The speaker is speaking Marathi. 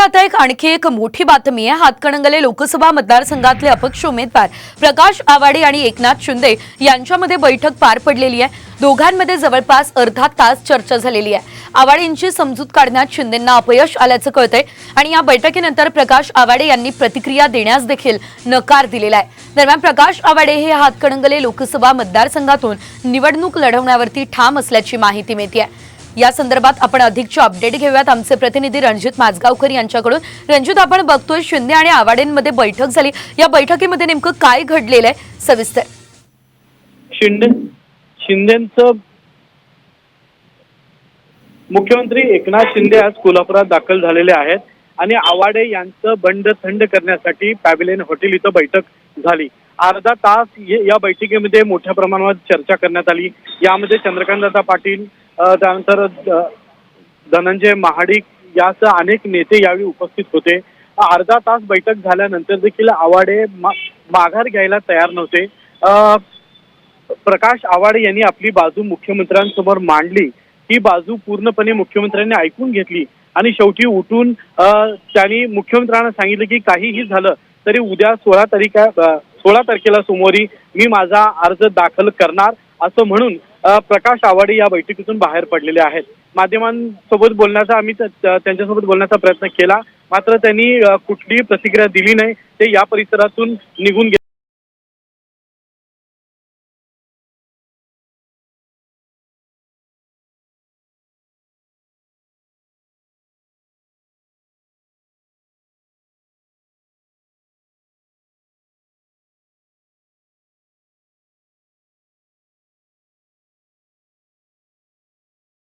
आता आणखी एक मोठी बातमी आहे। हातकणंगले लोकसभा मतदारसंघातले अपक्ष उमेदवार प्रकाश आवाडे आणि एकनाथ शिंदे यांच्यामध्ये बैठक पार पडलेली आहे। दोघांमध्ये जवळपास अर्धा तास चर्चा झालेली आहे। आवाडेंची समजूत काढण्यात शिंदेंना अपयश आल्याचं कळतंय आणि या बैठकीनंतर प्रकाश आवाडे यांनी प्रतिक्रिया देण्यास देखील नकार दिलेला आहे। दरम्यान प्रकाश आवाडे हे हातकणंगले लोकसभा मतदारसंघातून निवडणूक लढवण्यावरती ठाम असल्याची माहिती मिळते आहे। या संदर्भात आपण अधिकचे अपडेट घेऊयात आमचे प्रतिनिधी रणजित माजगावकर यांच्याकडून। रणजित, आपण बघतोय शिंदे आणि आवाडेंमध्ये बैठक झाली, या बैठकीमध्ये नेमकं काय घडलेलं आहे सविस्तर? शिंदेंचं मुख्यमंत्री एकनाथ शिंदे आज कोल्हापुरात दाखल झालेले आहेत आणि आवाडे यांचं बंड थंड करण्यासाठी पॅव्हिलियन हॉटेल इथं बैठक झाली। अर्धा तास या बैठकीमध्ये मोठ्या प्रमाणावर चर्चा करण्यात आली। यामध्ये चंद्रकांतदादा पाटील, त्यानंतर धनंजय महाडिक यासह अनेक नेते यावेळी उपस्थित होते। अर्धा तास बैठक झाल्यानंतर देखील आवाडे माघार घ्यायला तयार नव्हते। प्रकाश आवाडे यांनी आपली बाजू मुख्यमंत्र्यांसमोर मांडली। ही बाजू पूर्णपणे मुख्यमंत्र्यांनी ऐकून घेतली आणि शेवटी उठून त्यांनी मुख्यमंत्र्यांना सांगितलं की काहीही झालं तरी उद्या 16 तारखेला सोमवारी मी माझा अर्ज दाखल करणार असं म्हणून प्रकाश आवाडे या बैठकीतून बाहेर पडलेले आहेत। माध्यमांसोबत बोलण्याचा आम्ही त्यांच्यासोबत बोलण्याचा प्रयत्न केला, मात्र त्यांनी कुठलीही प्रतिक्रिया दिली नाही। ते या परिसरातून निघून गेले।